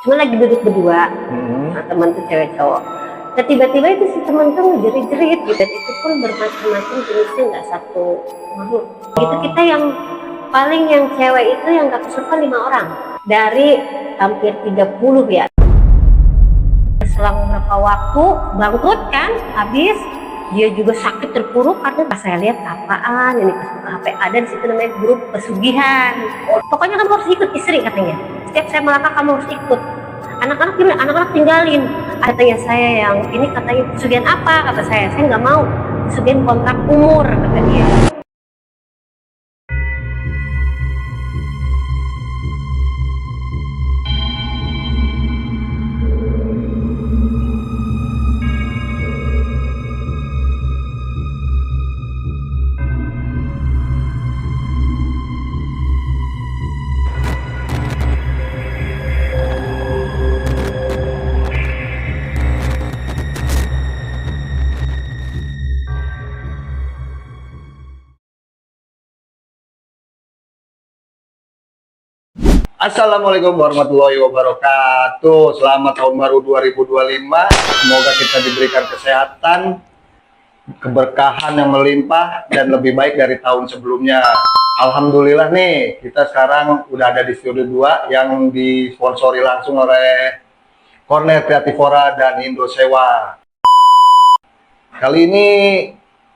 cuma lagi duduk berdua, nah, teman tuh cewek cowok. Nah, tiba-tiba itu si teman tuh ngejerit-jerit gitu, dan itu pun bermacam-macam jenisnya, nggak satu makhluk. Itu kita yang paling yang cewek itu yang gak kesurupan 5 orang dari hampir 30 ya. Selang beberapa waktu bangkrut kan, habis dia juga sakit terpuruk karena pas saya lihat apaan ini, pas buka HP ada di situ namanya grup pesugihan. Pokoknya kamu harus ikut istri katanya. Setiap saya melangkah kamu harus ikut. Anak-anak gimana? Anak-anak tinggalin. Katanya saya yang ini katanya pesugihan apa? Kata saya nggak mau. Pesugihan kontrak umur kata dia. Assalamualaikum warahmatullahi wabarakatuh. Selamat tahun baru 2025. Semoga kita diberikan kesehatan, keberkahan yang melimpah, dan lebih baik dari tahun sebelumnya. Alhamdulillah nih, kita sekarang udah ada di studio 2 yang disponsori langsung oleh Corner Creativora dan Indosewa. Kali ini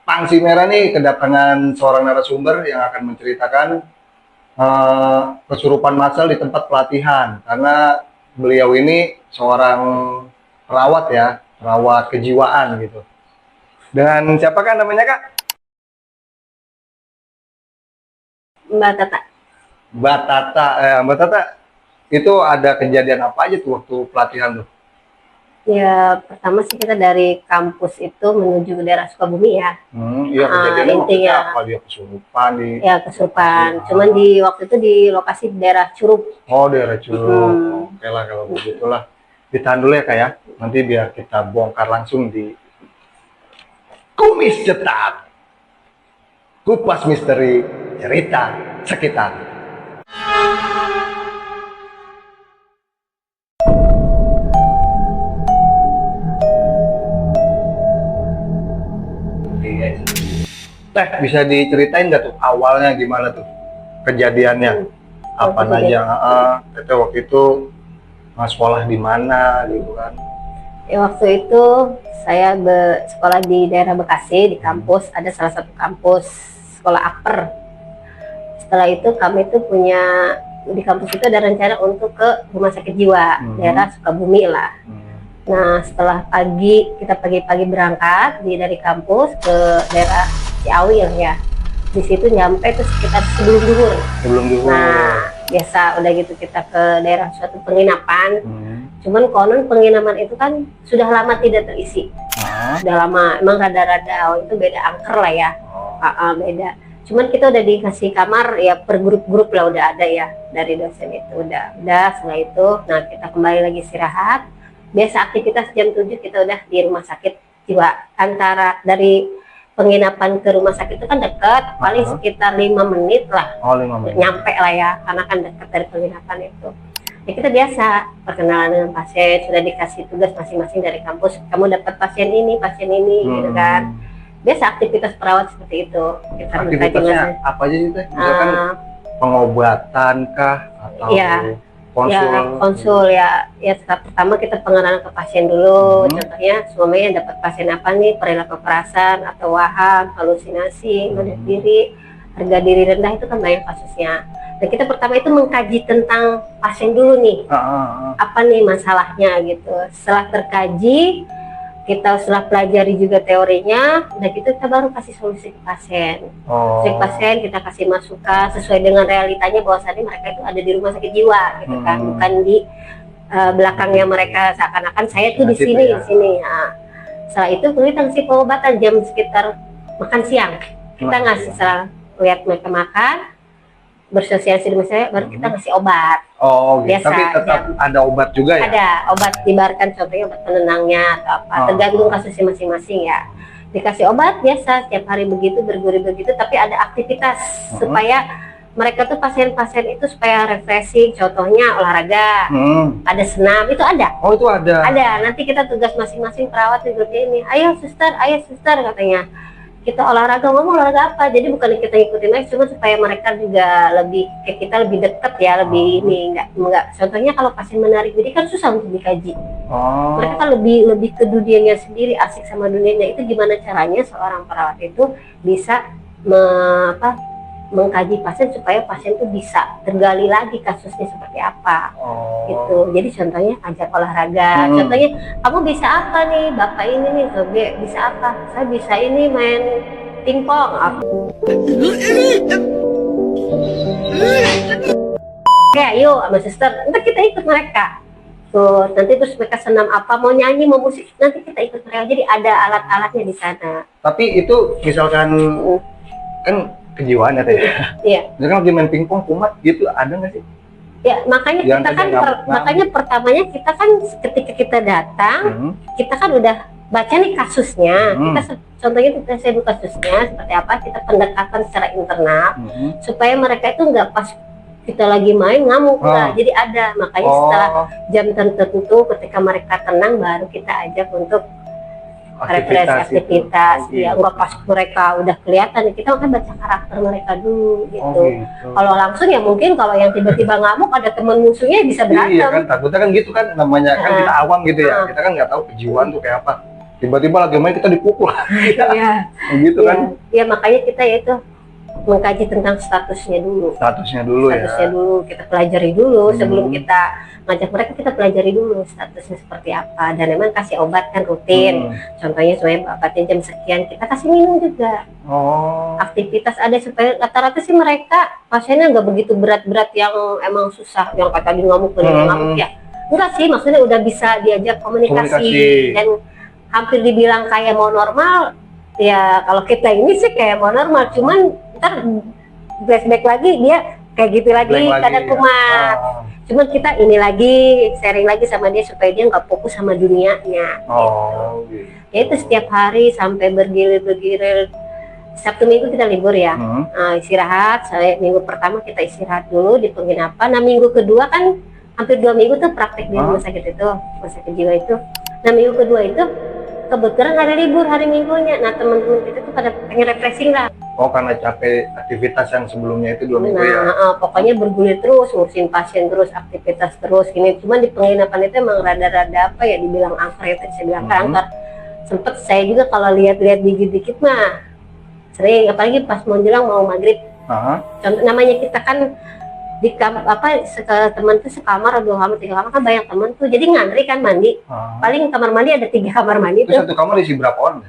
Pangsi Merah nih kedatangan seorang narasumber yang akan menceritakan kesurupan massal di tempat pelatihan, karena beliau ini seorang perawat ya, perawat kejiwaan gitu. Dengan siapakah namanya Kak? Mbak Tata. Mbak Tata. Mbak Tata, itu ada kejadian apa aja tuh waktu pelatihan tuh? Ya pertama sih kita dari kampus itu menuju ke daerah Sukabumi ya. Iya, kejadiannya intinya apa, dia kesurupan di? Ya kesurupan. Cuman di waktu itu di lokasi daerah Curup. Oh, daerah Curup. Oke lah kalau begitulah. Ditahan dulu ya Kak ya. Nanti biar kita bongkar langsung di Kumis Cetak. Kupas misteri cerita sekitar. Teh, bisa diceritain nggak tuh awalnya gimana tuh kejadiannya? Apa aja? Teteh waktu itu sekolah di mana gitu kan? Ya waktu itu saya sekolah di daerah Bekasi, di kampus ada salah satu kampus sekolah upper. Setelah itu kami tuh punya di kampus itu ada rencana untuk ke rumah sakit jiwa daerah Sukabumi lah. Nah setelah kita pagi-pagi berangkat dari kampus ke daerah Ciawi ya. Di situ nyampe itu sekitar sebelum duhur. Nah biasa udah gitu kita ke daerah suatu penginapan. Cuman konon penginapan itu kan sudah lama tidak terisi. Sudah lama, emang rada-rada itu beda angker lah ya. Beda. Cuman kita udah dikasih kamar ya per grup-grup lah, udah ada ya dari dosen itu udah setelah itu. Nah kita kembali lagi istirahat. Biasa aktivitas jam 7 kita udah di rumah sakit jiwa. Antara dari penginapan ke rumah sakit itu kan dekat, paling sekitar 5 menit lah. 5 menit. Nyampe lah ya, karena kan dekat dari penginapan itu. Ya kita biasa perkenalan dengan pasien, sudah dikasih tugas masing-masing dari kampus. Kamu dapat pasien ini gitu kan. Biasa aktivitas perawat seperti itu. Kita aktivitasnya apa aja sih Teh? Misalkan pengobatan kah atau konsul? Ya tahap pertama kita pengenalan ke pasien dulu. Contohnya suaminya dapat pasien apa nih, perilaku kekerasan atau waham, halusinasi, bunuh diri, harga diri rendah, itu kan banyak kasusnya. Dan kita pertama itu mengkaji tentang pasien dulu nih, apa nih masalahnya gitu. Setelah terkaji, kita setelah pelajari juga teorinya, dan gitu kita baru kasih solusi ke pasien. Solusi ke pasien kita kasih masukan sesuai dengan realitanya, bahwasannya mereka itu ada di rumah sakit jiwa gitu kan, bukan di belakangnya mereka seakan-akan saya tuh di sini. Nah, setelah itu kita ngasih pengobatan jam sekitar makan siang. Kita ngasih setelah lihat mereka makan, bersosialisasi dengan saya, baru kita ngasih obat. Biasa, tapi tetap ada obat juga ya? Ada obat, dibarkan contohnya obat penenangnya atau apa, tergantung kasusnya masing-masing ya. Dikasih obat biasa setiap hari begitu, berguri begitu, tapi ada aktivitas supaya mereka tuh pasien-pasien itu supaya refreshing, contohnya olahraga, ada senam, itu ada. Oh itu ada. Ada, nanti kita tugas masing-masing perawat di grupnya ini. Ayo suster katanya. Kita olahraga, ngomong olahraga apa? Jadi bukan kita ngikutin aja, cuma supaya mereka juga lebih kayak kita lebih deket ya, lebih ini enggak. Contohnya kalau pasien menarik diri kan susah untuk dikaji. Mereka kan lebih ke dunianya sendiri, asik sama dunianya. Itu gimana caranya seorang perawat itu bisa mengkaji pasien supaya pasien itu bisa tergali lagi kasusnya seperti apa. Gitu. Jadi contohnya ajak olahraga. Contohnya kamu bisa apa nih, bapak ini nih, bisa apa? Saya bisa ini main pingpong. Oke, yuk sama suster. Nanti kita ikut mereka. Tuh, nanti terus mereka senam apa, mau nyanyi, mau musik, nanti kita ikut mereka. Jadi ada alat-alatnya di sana. Tapi itu misalkan kan kejiwaan ya teh. Iya. Misalkan lagi main pingpong kumat gitu, ada nggak sih? Ya makanya Yang kita kan makanya pertamanya kita kan ketika kita datang, kita kan udah baca nih kasusnya. Kita contohnya kita sebut kasusnya seperti apa, kita pendekatan secara internal supaya mereka itu nggak pas kita lagi main ngamuk lah. Jadi ada, makanya setelah jam tertentu ketika mereka tenang baru kita ajak untuk aktivitas ya. Nggak pas mereka udah kelihatan, kita kan baca karakter mereka dulu gitu. Kalau langsung ya mungkin kalau yang tiba-tiba ngamuk ada temen musuhnya bisa berantem. Iya kan, takutnya kan gitu kan, namanya kan kita awam gitu ya, kita kan nggak tahu kejiwaan tuh kayak apa. Tiba-tiba lagi main kita dipukul. Iya. Gitu kan. Iya makanya kita ya itu mengkaji tentang statusnya dulu. Statusnya dulu, kita pelajari dulu sebelum kita ngajak mereka, kita pelajari dulu statusnya seperti apa, dan memang kasih obat kan rutin. Contohnya supaya obatnya jam sekian kita kasih minum juga. Aktivitas ada supaya rata-rata sih mereka pasiennya nggak begitu berat-berat yang emang susah, yang kata tadi ngamuk ya. Enggak sih, maksudnya udah bisa diajak komunikasi. Dan hampir dibilang kayak mau normal. Ya kalau kita ini sih kayak mau normal, cuman ntar flashback lagi dia kayak gitu lagi kadang kumat. Cuman kita ini lagi sharing lagi sama dia supaya dia nggak fokus sama dunianya. Gitu. Ya itu setiap hari sampai bergilir-bergilir. Sabtu Minggu kita libur ya, istirahat. Minggu pertama kita istirahat dulu di penginapan. Nah minggu kedua kan hampir 2 minggu tuh praktek di rumah sakit itu, rumah sakit jiwa itu. Nah minggu kedua itu kebetulan hari libur, hari Minggunya. Nah teman-teman kita tuh pada pengen refreshing lah. Karena capek aktivitas yang sebelumnya itu 2 minggu ya. Pokoknya bergulir terus, ngurusin pasien terus, aktivitas terus gini. Cuman di penginapan itu emang rada-rada apa ya, dibilang angker ya, saya bilang angker. Sempet saya juga kalau lihat-lihat dikit-dikit mah sering, apalagi pas menjelang mau maghrib. Contoh namanya kita kan di teman tuh sekamar, 2 kamar, 3 kamar kan banyak teman tuh, jadi ngantri kan mandi. Paling kamar mandi ada 3 kamar mandi tuh. Satu kamar isi berapa orang?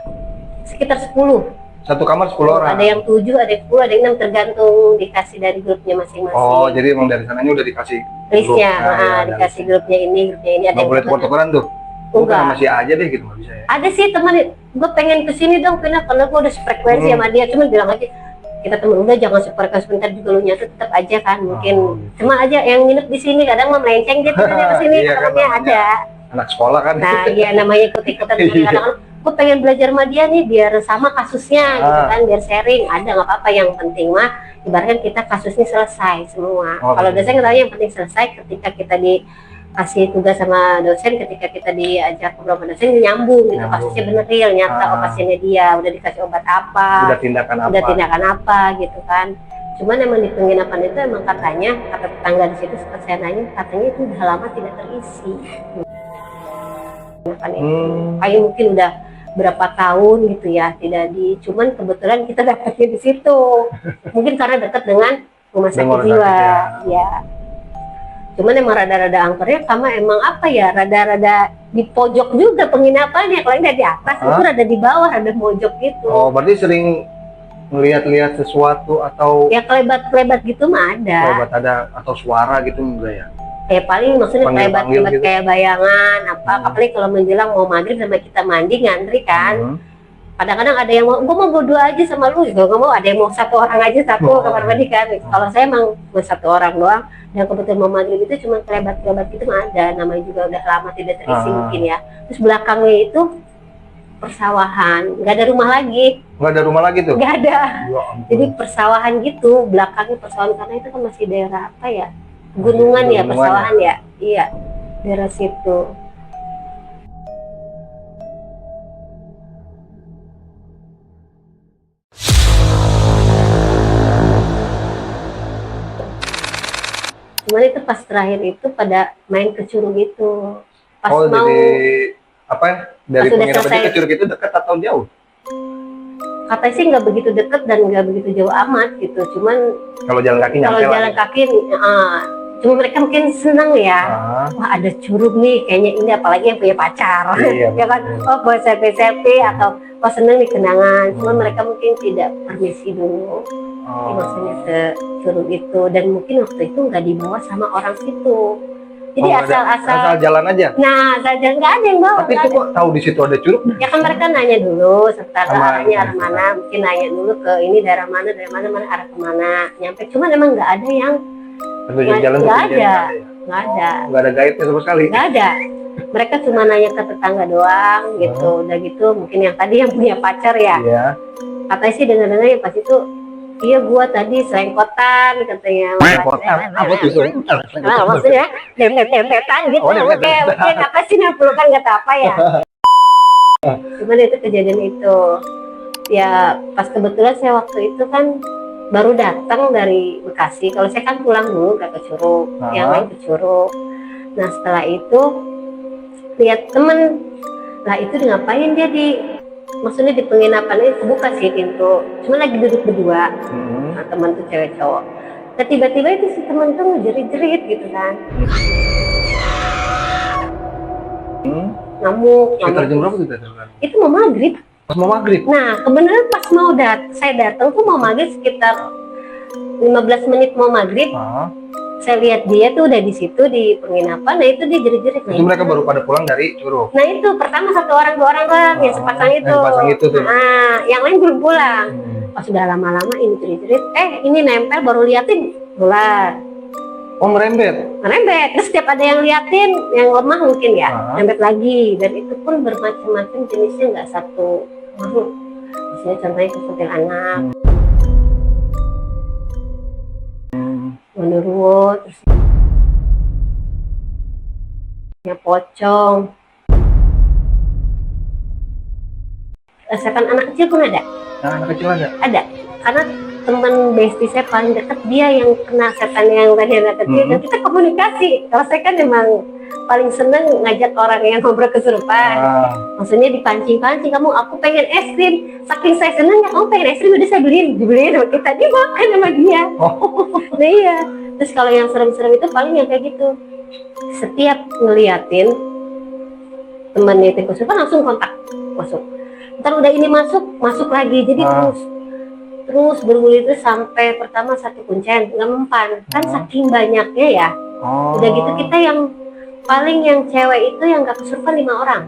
Sekitar 10. Satu kamar 10 orang. Ada yang 7, ada yang 10, ada yang 6, tergantung dikasih dari grupnya masing-masing. Jadi emang dari sananya udah dikasih listnya, dikasih grupnya ini. Ada yang boleh tuker-tukeran tuh? Enggak. Masih aja deh gitu, nggak bisa ya? Ada sih teman, gue pengen kesini dong, karena gue udah frekuensi sama dia, cuma bilang aja kita temen udah jangan seperti sebentar juga lu nyatu, tetap aja kan mungkin cuma aja yang nginep di sini kadang mau melenceng dia ke sini temennya ada anak sekolah kan. Nah iya namanya ikut-ikutan kadang-kadang gue pengen belajar sama dia nih biar sama kasusnya gitu kan, biar sharing, ada nggak apa-apa, yang penting mah ibaratkan kita kasusnya selesai semua. Kalau dosen katanya yang penting selesai ketika kita dikasih tugas sama dosen, ketika kita diajak beberapa dosen nyambung gitu, kasusnya bener real, nyata pasiennya dia udah dikasih obat apa, udah tindakan apa gitu kan. Cuman emang di penginapan itu emang katanya, kata tetangga di situ seperti saya nanya, katanya itu udah lama tidak terisi. Kayak mungkin udah berapa tahun gitu ya tidak cuman kebetulan kita dapetnya di situ. Mungkin karena dekat dengan rumah sakit jiwa ya. Cuman emang rada-rada angkernya sama emang apa ya, rada-rada di pojok juga penginapannya. Kalau dari atas itu rada di bawah, rada pojok gitu. Berarti sering melihat-lihat sesuatu atau ya kelebat-kelebat gitu mah ada. Kelebat ada atau suara gitu enggak ya? Paling maksudnya kelebat-kelebat gitu. Kayak bayangan apa, apalagi kalau menjelang mau maghrib sama kita mandi ngantri kan. Kadang-kadang ada yang mau, gue mau berdua aja sama lu, juga mau ada yang mau 1 orang aja satu kamar mandi kan. Kalau saya emang mau 1 orang doang, dan kebetulan mau maghrib itu cuma kelebat-kelebat gitu mah ada, namanya juga udah lama tidak terisi mungkin ya. Terus belakangnya itu persawahan, nggak ada rumah lagi, Nggak ada rumah lagi tuh? nggak ada. Ya ampun. Jadi persawahan gitu, belakangnya persawahan karena itu kan masih daerah apa ya, gunungan ya, Gunungan persawahan ya, iya, daerah situ. Cuman itu pas terakhir itu pada main ke curug itu, pas Oh, mau dari apa ya? Dari Pas udah penginapan selesai. itu ke curug itu dekat atau jauh? katanya sih nggak begitu deket dan nggak begitu jauh amat gitu, cuman Kalau jalan kaki kalau nyampe lah. jalan kaki, cuma mereka mungkin seneng ya. Ah, Wah ada curug nih, kayaknya ini apalagi yang punya pacar, Iya, ya kan? betul. Oh buat selfie atau oh seneng nih kenangan. Cuma mereka mungkin tidak permisi dulu, maksudnya ke curug itu dan mungkin waktu itu nggak dibawa sama orang situ. Jadi nggak ada. asal-asal, Asal jalan aja. nah saja nggak ada yang bawa. Tapi nggak itu kok tahu di situ ada curug? Ya kan mereka nanya dulu sekitar Sama arahnya arah mana, mungkin nanya dulu ke ini daerah mana mana arah kemana, nyampe. Cuman emang nggak ada yang Petunjuk jalan nggak petunjuk ada. jalan ya? nggak ada. Nggak ada guide-nya sama sekali. Nggak ada. Mereka cuma nanya ke tetangga doang gitu. Udah gitu mungkin yang tadi yang punya pacar ya. Iya. Katanya sih dengar-dengar yang pas itu, iya gua tadi selengkotan katanya. Apa tuh? Nah, maksudnya dem-dem-dempetan gitu. Oh, dem-dem-dempetan. Mungkin apa sih pelukan nggak tahu apa ya. Cuman itu kejadian itu. Ya pas kebetulan saya waktu itu kan baru datang dari Bekasi. Kalau saya kan pulang dulu ke Curug, yang lain ke Curug. Nah setelah itu lihat temen, lah itu ngapain dia maksudnya di penginapan itu buka sih pintu, cuma lagi duduk berdua, nah, teman tuh cewek cowok. Nah, tiba-tiba itu si teman tuh ngejerit-jerit gitu kan, ngamuk. Sekitar jam berapa kita? Itu mau maghrib. Pas mau maghrib. Nah kebenaran pas mau saya datang tuh mau maghrib sekitar 15 menit mau maghrib. Saya lihat dia tuh udah di situ di penginapan, nah itu dia jerit-jerit. Itu mereka baru pada pulang dari Curug. Nah itu pertama satu orang dua orang kan, yang sepasang itu. Yang sepasang itu tuh. Nah yang lain belum pulang. Pas sudah lama-lama ini jerit-jerit, ini nempel baru liatin ular. Oh merembet. Merembet, terus setiap ada yang liatin, yang lemah mungkin ya, rembet lagi. Dan itu pun bermacam-macam jenisnya, nggak satu makhluk. Misalnya contohnya kuntilanak, genderuwo, terus ya pocong. Setan anak kecil pun ada. Nah, anak kecil ada. Ada, karena teman bestie saya paling dekat dia yang kena setan yang tadi anak kecil, dan kita komunikasi. Kalau saya kan memang paling seneng ngajak orang yang ngobrol kesurupan. Maksudnya dipancing-pancing, aku pengen es krim. Saking saya senengnya, kamu pengen es krim, udah saya dibeliin sama kita, dimakan sama dia. Nah iya. Terus kalau yang serem-serem itu paling yang kayak gitu. Setiap ngeliatin temannya itu kesurupan langsung kontak masuk. Ntar udah ini masuk lagi, jadi terus bergulir itu sampai pertama satu kuncen nggak mempan kan saking banyaknya ya. Udah gitu kita yang paling yang cewek itu yang nggak kesurupan 5 orang.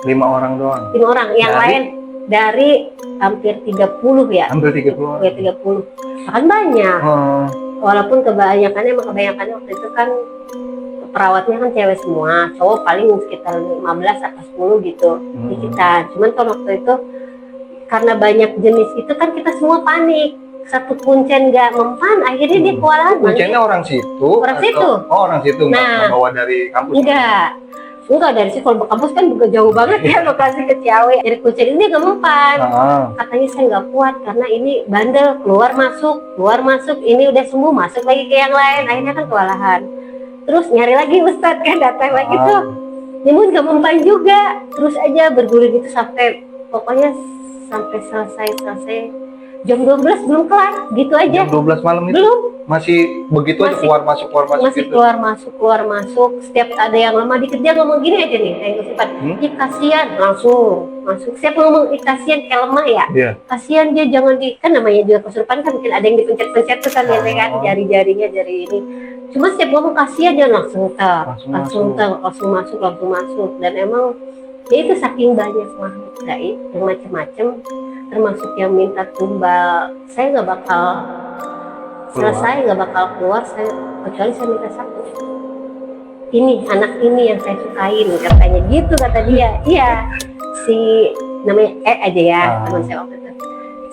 5 orang doang. 5 orang, yang lain dari hampir 30 ya. Hampir 30. Ya 30. Kan banyak. Walaupun kebanyakannya waktu itu kan perawatnya kan cewek semua, cowok paling sekitar 15 atau 10 gitu di kita. Cuman kalau waktu itu karena banyak jenis itu kan kita semua panik. Satu kuncen nggak mempan, akhirnya dia kewalahan. Kuncennya orang situ? Orang situ. Oh orang situ, nggak bawa dari kampus? Enggak dari sih, kalau kampus kan juga jauh banget ya lokasi ke Ciawi. Jadi kucing ini nggak mempan. Katanya saya nggak kuat karena ini bandel, keluar masuk, ini udah sembuh masuk lagi ke yang lain, akhirnya kan kewalahan. Terus nyari lagi Ustadz kan, datang lagi tuh, nyemut nggak mempan juga, terus aja bergulir gitu sampai pokoknya sampai selesai jam 12 belum kelar gitu aja. Jam 12 malam itu? Belum. Masih begitu aja keluar masuk masih gitu? keluar masuk. Setiap ada yang lemah dikit dia ngomong gini aja nih, kayak kesurupan. Ih kasihan, langsung masuk. Siapa ngomong ih kasihan kayak lemah ya? Kasihan dia, jangan kan namanya juga kesurupan kan mungkin ada yang dipencet-pencet tuh kan ya kan, jari-jarinya jari ini. Cuma setiap ngomong kasihan dia langsung masuk. Dan emang ya itu saking banyak makhluk gaib yang macam-macam, termasuk yang minta tumbal. Saya nggak bakal selesai, nggak bakal keluar saya kecuali saya minta satu. Ini anak ini yang saya sukain katanya gitu, kata dia. Iya, si namanya aja ya, Ah. teman saya waktu itu.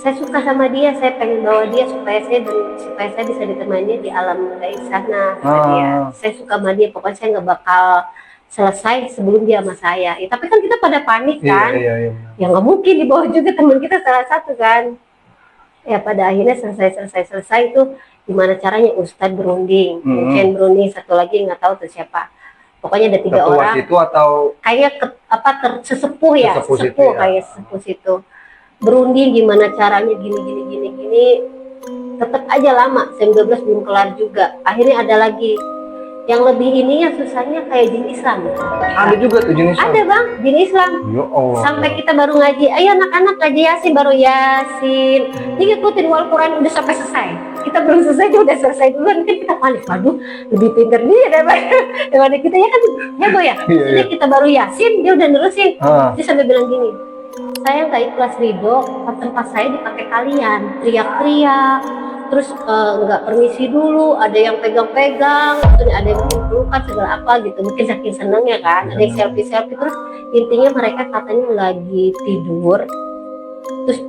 Saya suka sama dia, saya pengen bawa dia supaya saya bisa ditemani di alam gaib sana, kata dia. Saya suka sama dia, pokoknya saya nggak bakal selesai sebelum dia sama saya. Ya, tapi kan kita pada panik kan, Iya. ya nggak mungkin dibawa juga teman kita salah satu kan. Ya pada akhirnya selesai itu gimana caranya Ustadz berunding, mungkin berunding satu lagi nggak tahu tuh siapa. Pokoknya ada 3 Ketua orang. itu atau Kayak sesepuh ya, Sesepuh situ sesepuh ya. kayak sesepuh situ. Berunding gimana caranya gini. Tetap aja lama, jam 12 belum kelar juga. Akhirnya ada lagi yang lebih ininya susahnya kayak jin Islam. ada juga tuh jenis Ada bang, jin Islam. Ya Allah. Sampai kita baru ngaji, ayo anak-anak ngaji Yasin, baru Yasin. Ini ngikutin wal Quran udah sampai selesai. Kita belum selesai, dia udah selesai duluan. Kan kita panik, waduh lebih pintar dia daripada kita ya kan, ya Boy ya. Iya. Jadi kita baru Yasin, dia udah nerusin. Ah. Dia sampai bilang gini, saya nggak ikhlas ridho, tempat saya dipakai kalian, teriak-teriak. Terus nggak permisi dulu, ada yang pegang-pegang, terus ada yang pelukan segala apa gitu, mungkin saking senengnya kan, ada yang selfie, terus intinya mereka katanya lagi tidur, terus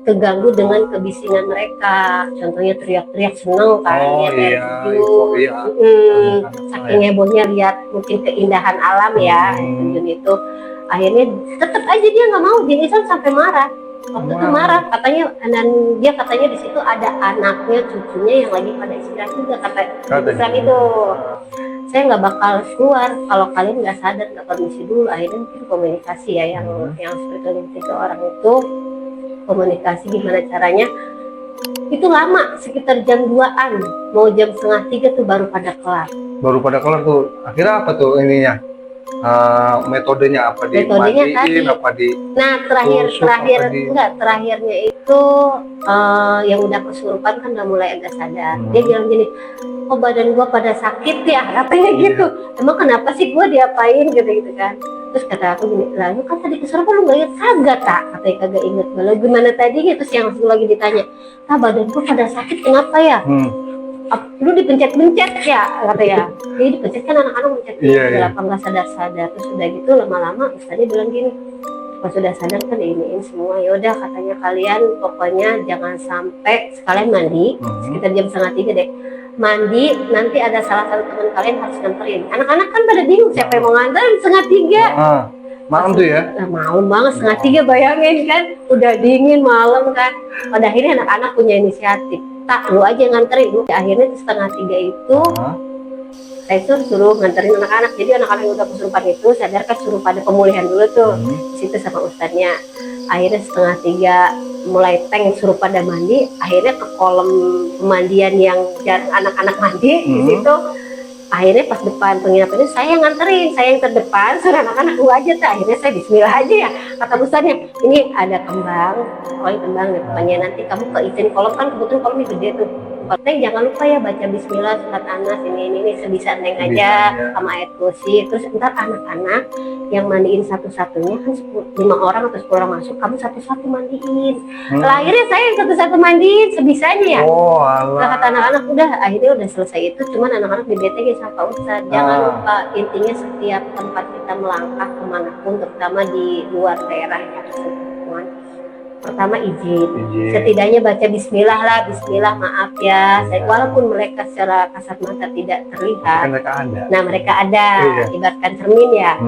terganggu dengan kebisingan mereka, contohnya teriak-teriak seneng kan, Oh lihat iya, terjun. iya. Saking hebohnya lihat mungkin keindahan alam ya, terjun itu, akhirnya tetap aja dia nggak mau, jin Islam sampai marah. Waktu itu marah, katanya, dan dia katanya di situ ada anaknya, cucunya yang lagi pada istirahat juga, kata Islam itu. Saya nggak bakal keluar kalau kalian nggak sadar, nggak permisi dulu. Akhirnya mungkin komunikasi ya, yang sebetulnya 3 orang itu komunikasi gimana caranya. Itu lama, sekitar jam 2-an, mau jam 2:30 tuh baru pada kelar. Baru pada kelar tuh. Akhirnya apa tuh ininya? Metodenya apa, Metodenya dimandiin tadi. apa di Nah terakhirnya itu yang udah kesurupan kan udah mulai agak sadar. Dia bilang gini, kok badan gua pada sakit ya, katanya gitu. Emang kenapa sih gua diapain gitu kan. Terus kata aku gini, lalu kan tadi kesurupan lu nggak inget? Kagak tak, katanya kagak inget. Lalu gimana tadinya? Terus yang lagi ditanya, badan gua pada sakit kenapa ya? Lu dipencet-pencet ya, katanya. Jadi dipencet kan anak-anak mencet, kenapa nggak sadar-sadar. Terus udah gitu lama-lama Ustaznya bilang gini, kalau sudah sadar kan diiniin semua, yaudah katanya kalian pokoknya jangan sampai sekalian mandi, sekitar jam 2:30 deh. Mandi, nanti ada salah satu teman kalian harus nganterin. Anak-anak kan pada bingung siapa yang mau nganterin 2:30. malam tuh ya? Malam banget 2:30, bayangin kan, udah dingin malam kan. Pada akhirnya anak-anak punya inisiatif, tak lu aja yang nganterin. Akhirnya 2:30 itu saya suruh nganterin anak-anak. Jadi anak-anak yang udah kesurupan itu sadar kan, suruh pada pemulihan dulu tuh di situ sama ustadznya. Akhirnya 2:30 mulai tank, suruh pada mandi. Akhirnya ke kolam pemandian yang jarang anak-anak mandi di situ. Akhirnya pas depan penginapan itu saya yang nganterin, saya yang terdepan, suruh anak-anak lu aja tuh. Akhirnya saya bismillah aja ya, kata ustadznya, ini ada kembang, kembang nih, pokoknya nanti kamu ke izin kolam, kan kebetulan kolamnya gede tuh. Neng jangan lupa ya baca bismillah, surat Anas, ini sebisa Neng aja sama ayat kursi. Terus ntar anak-anak yang mandiin satu-satunya kan 5 orang atau 10 orang masuk, kamu satu-satu mandiin. Akhirnya saya yang satu-satu mandiin sebisanya ya. Kata anak-anak udah, akhirnya udah selesai itu. Cuman anak-anak di BTG sama Pak Ustadz, jangan lupa intinya setiap tempat kita melangkah kemanapun, terutama di luar daerah ya, pertama izin, setidaknya baca bismillah lah, bismillah maaf ya. Walaupun mereka secara kasat mata tidak terlihat, mereka ada, ibaratkan cermin ya,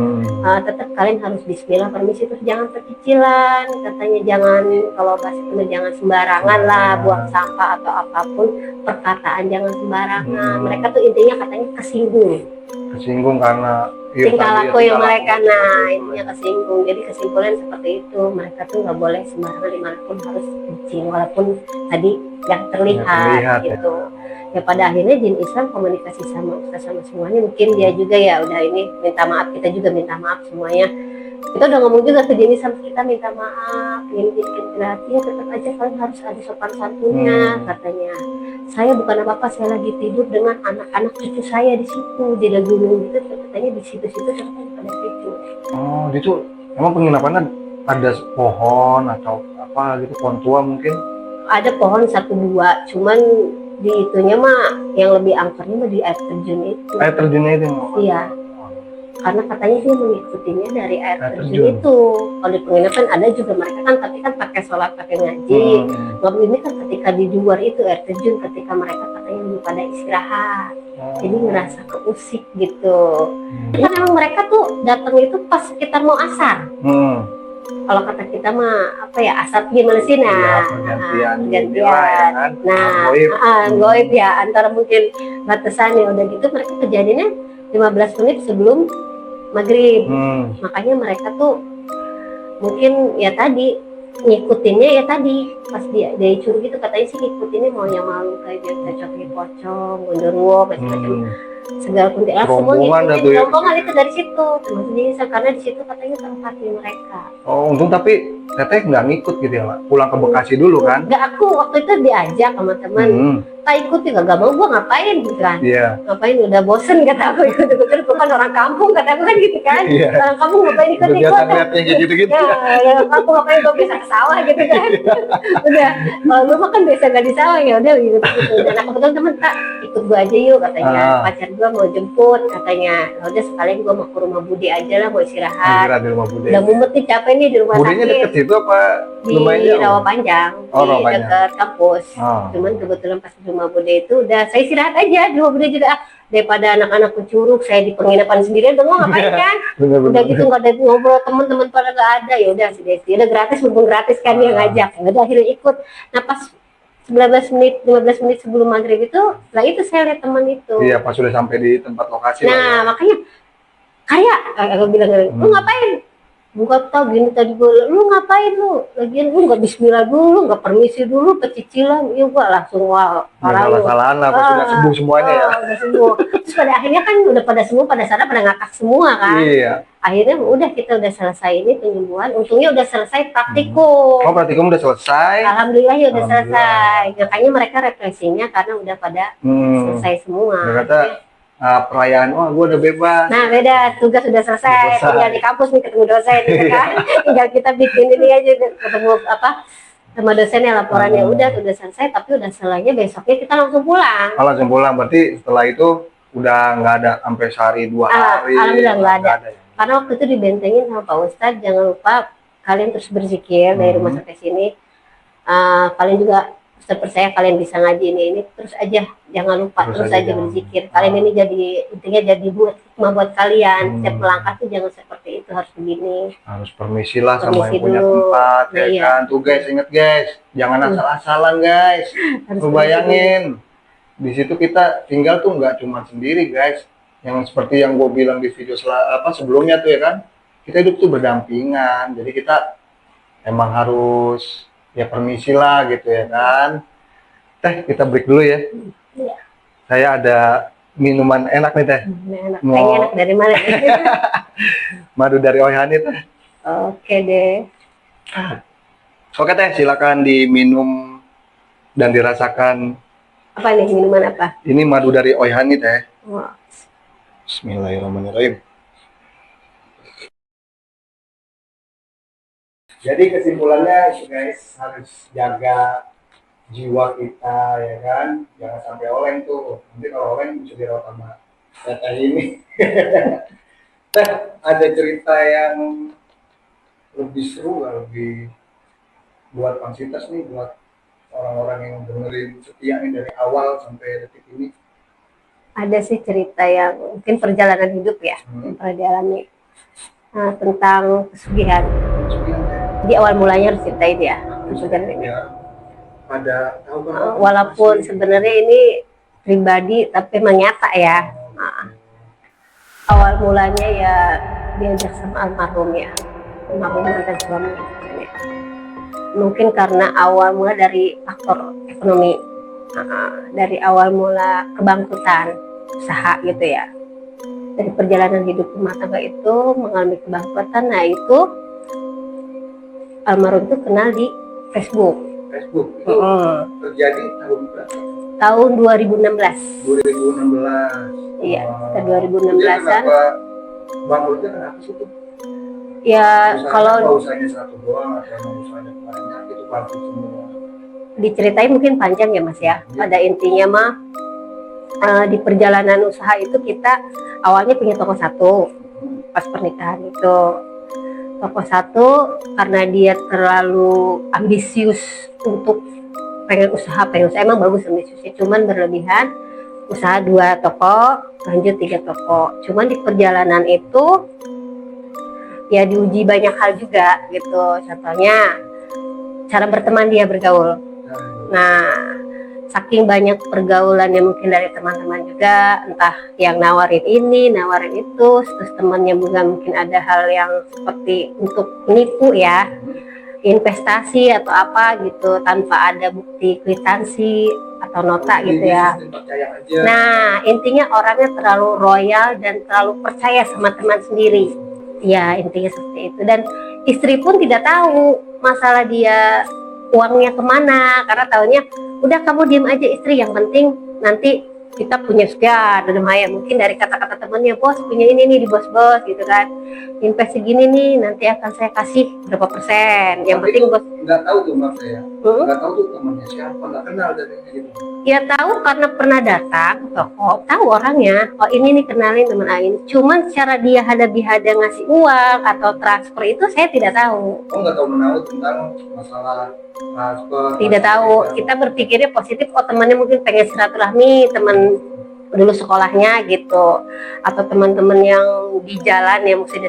tetap kalian harus bismillah, permisi, terus jangan pecicilan, katanya jangan, kalau bahasa itu jangan sembarangan lah, buang sampah atau apapun, perkataan jangan sembarangan. Mereka tuh intinya katanya kesinggung karena tingkah laku yang mereka, intinya kesinggung. Jadi kesimpulan seperti itu, mereka tuh nggak boleh sembarangan dimanapun, harus izin walaupun tadi nggak terlihat gitu ya. Pada akhirnya jin Islam komunikasi sama Ustaz sama semuanya, mungkin dia juga ya udah ini minta maaf, kita juga minta maaf semuanya. Kita udah ngomong juga ke jin Islam, kita minta maaf, ini ya tetap aja kalian harus ada sopan santunnya, katanya. Saya bukan apa-apa, saya lagi tidur dengan anak-anak cucu saya di situ, di gunung gitu, katanya di situ-situ katanya pada tidur. Oh, itu emang penginapannya ada pohon atau apa gitu, pohon tua mungkin? Ada pohon 1-2, cuman di itunya mah yang lebih angkernya mah di air terjun itu. Air terjunnya itu? Iya. karena katanya dia mengikutinya dari air Air terjun terjun. itu. Kalau di penginapan ada juga mereka kan, tapi kan pakai sholat, pakai ngaji. Kalau ini kan ketika di luar itu air terjun, ketika mereka katanya lebih pada istirahat, jadi ngerasa keusik gitu. Kan emang mereka tuh datang itu pas sekitar mau asar. Kalau kata kita mah apa ya, asar gimana sih, Iya, nah pergantian pergantian. inilah, ya kan? Nah, Goib. goib ya, antara mungkin batasannya udah gitu mereka kejadiannya 15 menit sebelum maghrib. Makanya mereka tuh mungkin ya tadi ngikutinnya ya tadi pas dia curug gitu, katanya sih ngikutinnya maunya malu kayak dia cocoknya pocong, gondorwo, macam-macam segala kuntilanak semua Rombongan dah tuh ngikutin ya. rombongan itu dari situ, termasuk Nisa, karena di situ katanya tempatnya mereka. Oh, untung tapi teteh nggak ngikut gitu ya, Pak? Pulang ke Bekasi dulu kan? Enggak, aku waktu itu diajak sama teman, tak ikut juga, gak mau, gua ngapain gitu kan. Iya. Ngapain, udah bosen kata aku ikut-ikutan, bukan orang kampung kata aku kan gitu kan. Iya. Orang kampung ngapain Kegiatan ikut-ikut. lihat yang kayak gitu-gitu. Ya, orang kampung ngapain, gua biasa ke sawah gitu kan. Udah, kalau gua mah kan biasa gak di sawah, ya udah gitu. Dan aku kebetulan temen, tak ikut gua aja yuk katanya. Pacar gua mau jemput katanya. Ya udah sekalian gua mau ke rumah Budi aja lah, mau istirahat. Istirahat di rumah Bude. Udah mumet nih, capek nih di rumah Budenya sakit. deket situ apa Di lumayan jauh? Rawapanjang, Oh, di Rawapanjang. dekat kampus. Cuman kebetulan pas di rumah Bude itu udah saya istirahat aja di rumah Bude juga, daripada anak-anak ke curug, saya di penginapan sendirian, udah mau ngapain kan? Udah gitu nggak ada ngobrol, teman-teman pada nggak ada, ya udah sih udah gratis, mumpung gratis kan dia ngajak, ya udah akhirnya ikut. Nah pas 19 menit 15 menit sebelum maghrib itu, lah itu saya lihat teman itu. Iya, pas sudah sampai di tempat lokasi. Nah makanya kayak aku bilang, lu ngapain? Buka tau gini tadi gue, lu ngapain lu? Lagian lu nggak bismillah dulu, nggak permisi dulu, pecicilan, iya gua langsung wah parah lu. Salah-salahan lah, pas sudah sembuh semuanya ya. Udah sembuh. Terus pada akhirnya kan udah pada sembuh, pada sana pada ngakak semua kan. Iya. Akhirnya udah kita udah selesai ini penyembuhan, untungnya udah selesai praktikum. Oh, praktikum udah selesai. Alhamdulillah ya udah Alhamdulillah. selesai. Makanya mereka refleksinya karena udah pada selesai semua. Dia kata perayaan, wah gue udah bebas. Nah beda, tugas sudah selesai, tinggal di kampus nih ketemu dosen gitu kan. Tinggal kita bikin ini aja, ketemu apa sama dosennya, laporannya udah selesai, tapi udah selesainya besoknya kita langsung pulang. Oh, langsung pulang, berarti setelah itu udah nggak ada sampai sehari 2 hari. Alhamdulillah nggak ada. Ya. Karena waktu itu dibentengin sama Pak Ustadz, jangan lupa kalian terus berzikir dari rumah sampai sini. Kalian juga percaya kalian bisa ngaji ini terus aja, jangan lupa terus aja berzikir. Kalian ini jadi intinya jadi buat kalian, setiap melangkah tuh jangan seperti itu, harus begini, harus permisi lah sama Permisi yang punya dulu. tempat. Nah, Ya iya. kan, tuh guys, inget guys, jangan asal-asalan guys. harus Lu bayangin di situ kita tinggal tuh nggak cuma sendiri guys, yang seperti yang gue bilang di video sebelumnya tuh ya kan, kita hidup tuh berdampingan, jadi kita emang harus ya permisi lah gitu ya kan. Teh, kita break dulu ya. Iya. Saya ada minuman enak nih teh, enak. Kayaknya enak dari mana? madu dari Oyhani teh. Oke deh. Oke teh, silakan diminum dan dirasakan. Apa nih, minuman apa? Ini madu dari Oyhani teh. Wah. Bismillahirrahmanirrahim. Jadi kesimpulannya itu guys, harus jaga jiwa kita ya kan, jangan sampai oleng tuh. Nanti kalau oleng bisa dirawat sama teteh ini. Teh, ada cerita yang lebih seru, lebih buat pansitas nih, buat orang-orang yang dengerin setia nih dari awal sampai detik ini. Ada sih cerita yang mungkin perjalanan hidup ya, yang pernah dialami. Nah, tentang pesugihan. Di awal mulanya harus ceritain ya, pesugihan ini. Ya, ada tahu kan? Walaupun sebenarnya ini pribadi, tapi memang nyata ya. Nah, awal mulanya ya diajak sama almarhum mantan suami. Mungkin karena awal mula dari faktor ekonomi, dari awal mula kebangkrutan usaha gitu ya. Dari perjalanan hidup rumah tangga itu mengalami kebangkrutan, nah itu almarhum itu kenal di Facebook. Facebook itu terjadi tahun berapa? Tahun 2016. 2016. Iya, kita 2016-an. Bangkrutnya kenapa sih tuh? Ya kalau usahanya satu doang atau usahanya banyak itu bangkrut semua. diceritain mungkin panjang ya Mas ya. Pada intinya mah di perjalanan usaha itu kita awalnya punya toko satu. pas pernikahan itu. Tokoh satu karena dia terlalu ambisius untuk pengen usaha emang bagus ambisiusnya, cuman berlebihan. Usaha 2 toko, lanjut 3 toko. Cuman di perjalanan itu ya diuji banyak hal juga gitu. Contohnya cara berteman dia bergaul. Nah, saking banyak pergaulan yang mungkin dari teman-teman juga, entah yang nawarin ini, nawarin itu, terus temannya juga mungkin ada hal yang seperti untuk menipu ya, investasi atau apa gitu tanpa ada bukti kwitansi atau nota gitu ya. Nah, intinya orangnya terlalu royal dan terlalu percaya sama teman sendiri. Ya, intinya seperti itu. Dan istri pun tidak tahu masalah dia uangnya kemana, karena tahunya udah kamu diem aja istri, yang penting nanti kita punya sekian dan lumayan, mungkin dari kata-kata temennya, bos punya ini nih di bos-bos gitu kan, invest segini nih nanti akan saya kasih berapa persen, yang tapi penting bos. nggak tahu tuh mas saya, nggak tahu tuh temannya siapa, nggak kenal dari gitu. Ya tahu karena pernah datang ke toko, tahu orangnya, oh ini nih kenalin teman Ain. Cuman secara dia hada-bihada ngasih uang atau transfer itu saya tidak tahu. Oh nggak tahu menahu tentang masalah transfer? Tidak tahu. Kita berpikirnya positif, oh temannya mungkin pengen silaturahmi, teman dulu sekolahnya gitu, atau teman-teman yang di jalan yang mesti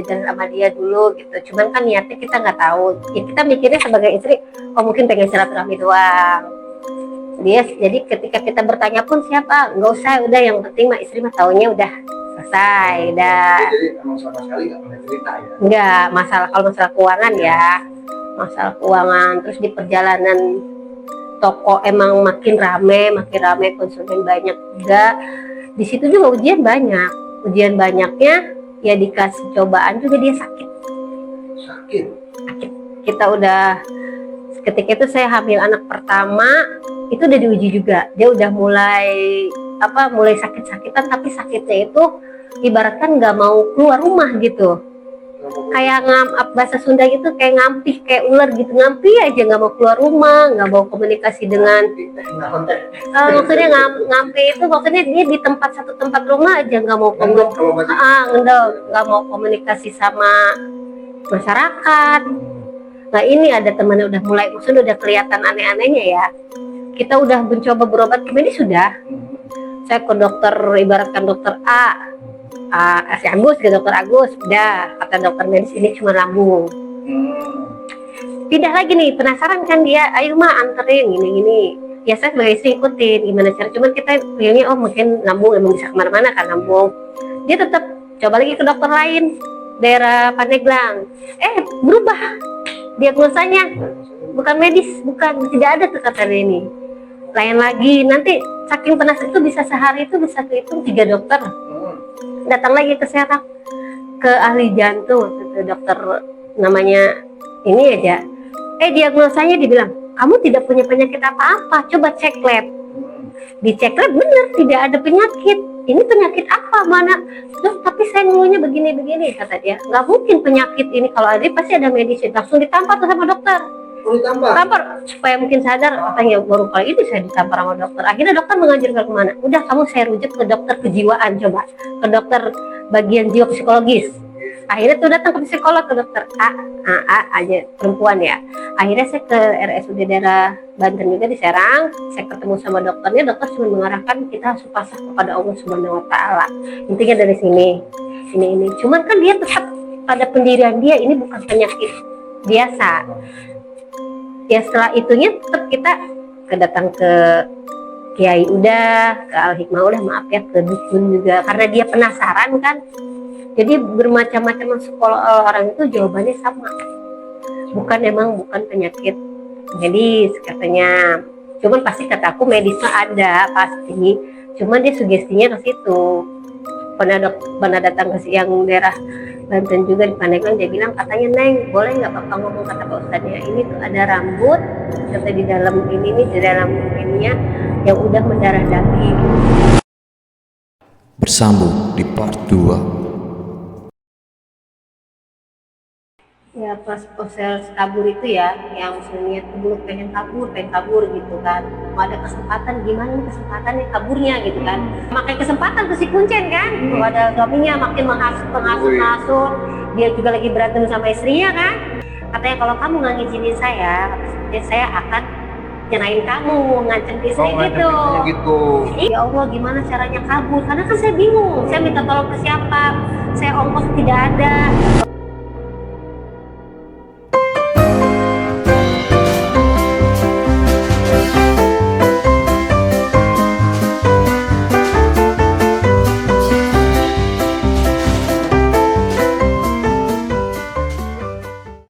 jalan sama dia dulu gitu. Cuman kan niatnya kita nggak tahu. Ya kita mikirnya sebagai istri, oh mungkin pengen silaturahmi doang. Dia jadi ketika kita bertanya pun siapa, nggak usah, udah yang penting mah istri mah taunya udah selesai, dah. Jadi emang sama sekali nggak pernah cerita ya? Nggak masalah, kalau masalah keuangan ya, masalah keuangan. Terus di perjalanan toko emang makin rame, konsumen banyak juga. Di situ juga ujian banyak, ujian banyaknya ya dikasih cobaan juga dia sakit. Sakit. Kita udah, ketika itu saya hamil anak pertama, itu udah diuji juga. Dia udah mulai sakit-sakitan, tapi sakitnya itu ibaratkan nggak mau keluar rumah gitu. Kayak bahasa Sunda gitu, kayak ngampih, kayak ular gitu, ngampih aja nggak mau keluar rumah, nggak mau komunikasi dengan maksudnya ngampih itu maksudnya dia di satu tempat rumah aja nggak mau nggak mau komunikasi sama masyarakat. Nah ini ada temannya udah mulai, maksudnya udah kelihatan aneh-anehnya ya. Kita udah mencoba berobat ke medis sudah. Saya ke dokter, ibaratkan dokter si Agus ke dokter Agus, udah kata dokter medis ini cuma lambung. Pindah lagi nih, penasaran kan dia, ayo mah anterin gini-gini. Ya saya sebagai istri ikutin gimana cara, cuman kita pilihnya oh mungkin lambung emang bisa kemana-mana kan lambung. Dia tetap coba lagi ke dokter lain, daerah Pandeglang. Berubah diagnosanya, bukan medis, bukan, tidak ada tuh kata ini. Lain lagi, nanti saking penasaran itu bisa sehari itu bisa kehitung 3 dokter. Datang lagi ke Serang, ke ahli jantung, ke dokter namanya ini aja. Diagnosanya dibilang, kamu tidak punya penyakit apa-apa, coba cek lab. Dicek lab bener tidak ada penyakit. Ini penyakit apa, mana? Loh, tapi saya ngeluhnya begini-begini, kata dia. Nggak mungkin penyakit ini, kalau ada pasti ada medis. Langsung ditampar tuh sama dokter. Tampar supaya mungkin sadar, katanya baru kali itu saya ditampar sama dokter. Akhirnya dokter mengajarkan kemana? Udah kamu saya rujuk ke dokter kejiwaan, coba ke dokter bagian jiwa psikologis. Akhirnya tuh datang ke psikolog, ke dokter A aja, perempuan ya. Akhirnya saya ke RSUD daerah Banten juga di Serang. Saya ketemu sama dokternya, dokter cuma mengarahkan kita harus pasrah kepada Allah Subhanahu Wa Taala. Intinya dari sini, ini. Cuman kan dia tetap pada pendirian dia, ini bukan penyakit biasa. Ya setelah itunya tetap kita kedatang ke Kiai udah, ke Al Hikmah udah, maaf ya, ke dukun juga, karena dia penasaran kan. Jadi bermacam-macam sekolah orang itu jawabannya sama, bukan penyakit medis katanya. Cuman pasti kata aku medis mah ada pasti, cuman dia sugestinya ke situ. Pernah datang ke yang daerah Banten juga di Pandeglang, dia bilang katanya, Neng boleh nggak Bapak ngomong, kata Pak Ustadznya, ini tuh ada rambut kata di dalam ini nih, di dalam ininya yang udah mendarah daging. Bersambung di part 2. Ya pas proses kabur itu ya, yang niat dulu pengen kabur gitu kan. Mau ada kesempatan, gimana nih kesempatannya kaburnya gitu kan. Makai kesempatan ke si Kuncen kan. Kalau ada suaminya makin menghasut, dia juga lagi berantem sama istrinya kan. Katanya kalau kamu nggak ngizinin saya akan nyerahin kamu, ngancem istri gitu. gitu. Ya Allah, gimana caranya kabur? Karena kan saya bingung, saya minta tolong ke siapa? Saya ongkos tidak ada.